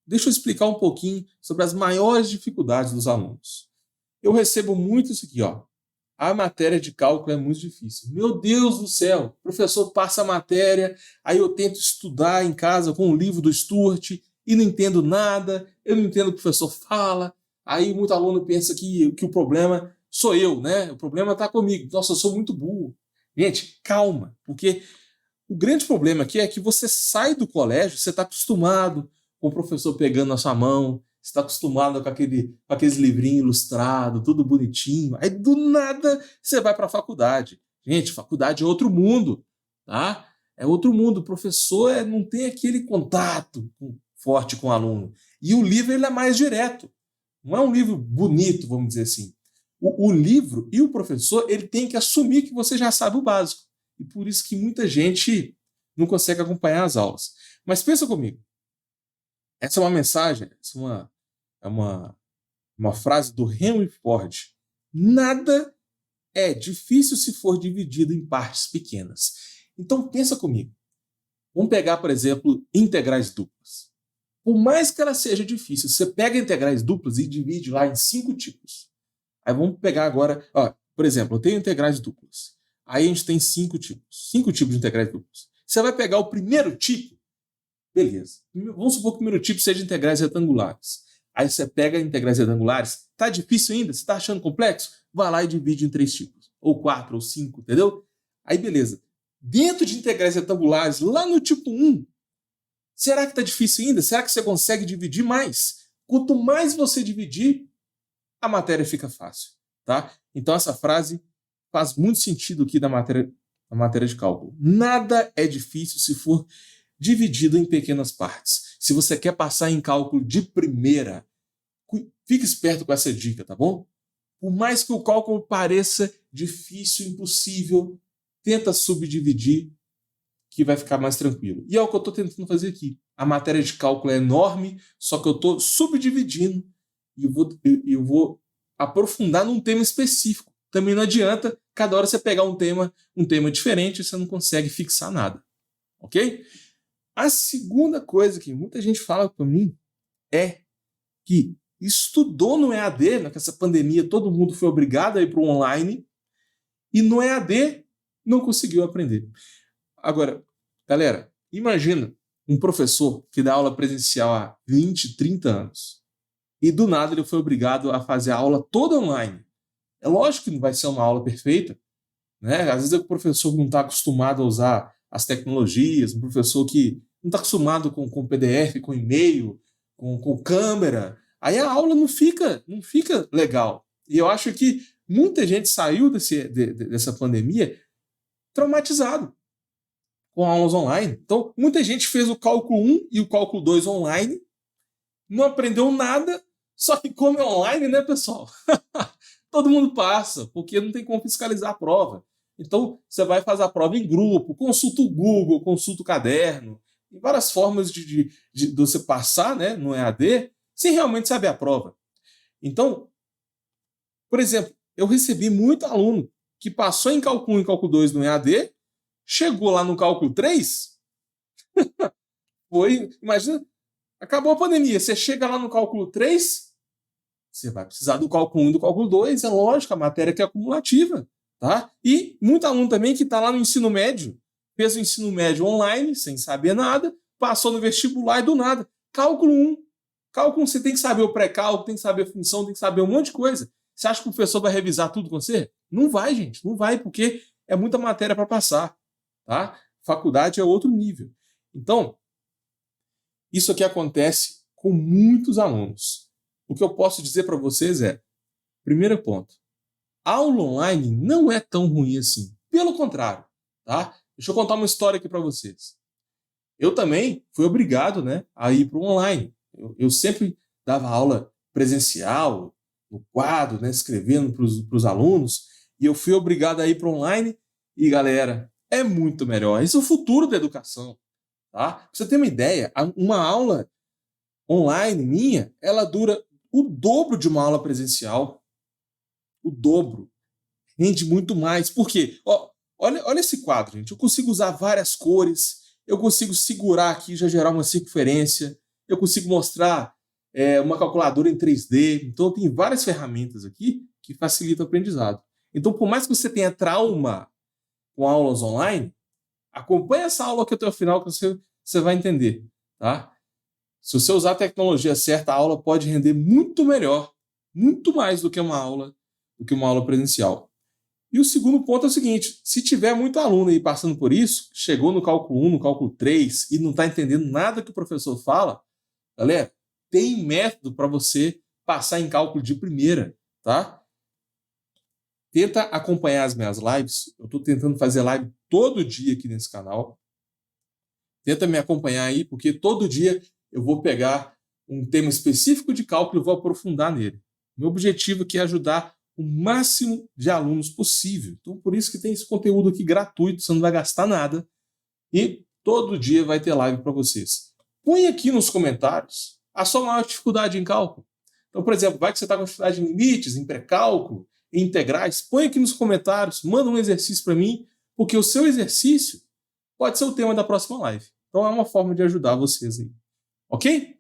deixa eu explicar um pouquinho sobre as maiores dificuldades dos alunos. Eu recebo muito isso aqui, ó. A matéria de cálculo é muito difícil. Meu Deus do céu, o professor passa a matéria, aí eu tento estudar em casa com o livro do Stuart e não entendo nada, eu não entendo o que o professor fala, aí muito aluno pensa que o problema sou eu, né? O problema está comigo. Nossa, eu sou muito burro. Gente, calma, porque o grande problema aqui é que você sai do colégio, você está acostumado com o professor pegando na sua mão, você está acostumado com aqueles livrinhos ilustrados, tudo bonitinho. Aí, do nada, você vai para a faculdade. Gente, faculdade é outro mundo, tá? É outro mundo. O professor não tem aquele contato forte com o aluno. E o livro ele é mais direto. Não é um livro bonito, vamos dizer assim. O livro e o professor ele tem que assumir que você já sabe o básico. E por isso que muita gente não consegue acompanhar as aulas. Mas pensa comigo. Essa é uma mensagem, é uma frase do Henry Ford. Nada é difícil se for dividido em partes pequenas. Então pensa comigo. Vamos pegar, por exemplo, integrais duplas. Por mais que ela seja difícil, você pega integrais duplas e divide lá em 5 tipos. Aí vamos pegar agora, ó, por exemplo, eu tenho integrais duplas. Aí a gente tem 5 tipos. 5 tipos de integrais duplas. Você vai pegar o primeiro tipo, beleza. Vamos supor que o primeiro tipo seja integrais retangulares. Aí você pega integrais retangulares, tá difícil ainda? Você tá achando complexo? Vai lá e divide em 3 tipos. Ou 4, ou 5, entendeu? Aí beleza. Dentro de integrais retangulares, lá no tipo 1, será que tá difícil ainda? Será que você consegue dividir mais? Quanto mais você dividir, a matéria fica fácil, tá? Então essa frase faz muito sentido aqui na matéria de cálculo. Nada é difícil se for dividido em pequenas partes. Se você quer passar em cálculo de primeira, fique esperto com essa dica, tá bom? Por mais que o cálculo pareça difícil, impossível, tenta subdividir que vai ficar mais tranquilo. E é o que eu estou tentando fazer aqui. A matéria de cálculo é enorme, só que eu estou subdividindo e eu vou aprofundar num tema específico. Também não adianta cada hora você pegar um tema diferente e você não consegue fixar nada. Ok? A segunda coisa que muita gente fala para mim é que estudou no EAD, né, que essa pandemia todo mundo foi obrigado a ir para o online, e no EAD não conseguiu aprender. Agora, galera, imagina um professor que dá aula presencial há 20, 30 anos e do nada ele foi obrigado a fazer a aula toda online. É lógico que não vai ser uma aula perfeita, né? Às vezes o professor não está acostumado a usar as tecnologias, um professor que não está acostumado com PDF, com e-mail, com câmera. Aí a aula não fica legal. E eu acho que muita gente saiu dessa pandemia traumatizado com aulas online. Então, muita gente fez o cálculo 1 e o cálculo 2 online, não aprendeu nada, só que como é online, né, pessoal? Todo mundo passa, porque não tem como fiscalizar a prova. Então, você vai fazer a prova em grupo, consulta o Google, consulta o caderno, tem várias formas de você passar, né, no EAD, sem realmente saber a prova. Então, por exemplo, eu recebi muito aluno que passou em cálculo 1 e cálculo 2 no EAD, chegou lá no cálculo 3, imagina, acabou a pandemia, você chega lá no cálculo 3, você vai precisar do cálculo 1 e do cálculo 2, é lógico, a matéria que é acumulativa, tá? E muito aluno também que está lá no ensino médio, fez o ensino médio online, sem saber nada, passou no vestibular e do nada, cálculo 1. Cálculo 1 você tem que saber o pré-cálculo, tem que saber a função, tem que saber um monte de coisa. Você acha que o professor vai revisar tudo com você? Não vai, gente, não vai, porque é muita matéria para passar, tá? Faculdade é outro nível. Então, isso aqui acontece com muitos alunos. O que eu posso dizer para vocês é, primeiro ponto, aula online não é tão ruim assim. Pelo contrário, tá? Deixa eu contar uma história aqui para vocês. Eu também fui obrigado, né, a ir para o online. Eu sempre dava aula presencial, no quadro, né, escrevendo para os alunos, e eu fui obrigado a ir para o online. E, galera, é muito melhor. Esse é o futuro da educação. Tá? Pra você ter uma ideia, uma aula online minha, ela dura o dobro de uma aula presencial. O dobro. Rende muito mais. Por quê? Olha esse quadro, gente. Eu consigo usar várias cores, eu consigo segurar aqui e já gerar uma circunferência. eu consigo mostrar uma calculadora em 3D. Então, tem várias ferramentas aqui que facilitam o aprendizado. Então, por mais que você tenha trauma com aulas online, acompanhe essa aula aqui até o final que você vai entender, tá? Se você usar a tecnologia certa, a aula pode render muito melhor, muito mais do que uma aula presencial. E o segundo ponto é o seguinte, se tiver muito aluno aí passando por isso, chegou no cálculo 1, no cálculo 3 e não está entendendo nada que o professor fala, galera, tem método para você passar em cálculo de primeira, tá? Tenta acompanhar as minhas lives. Eu estou tentando fazer live todo dia aqui nesse canal. Tenta me acompanhar aí, porque todo dia eu vou pegar um tema específico de cálculo e vou aprofundar nele. Meu objetivo aqui é ajudar o máximo de alunos possível. Então, por isso que tem esse conteúdo aqui gratuito, você não vai gastar nada. E todo dia vai ter live para vocês. Põe aqui nos comentários a sua maior dificuldade em cálculo. Então, por exemplo, vai que você está com dificuldade em limites, em pré-cálculo, em integrais, põe aqui nos comentários, manda um exercício para mim, porque o seu exercício pode ser o tema da próxima live. Então é uma forma de ajudar vocês aí. Ok?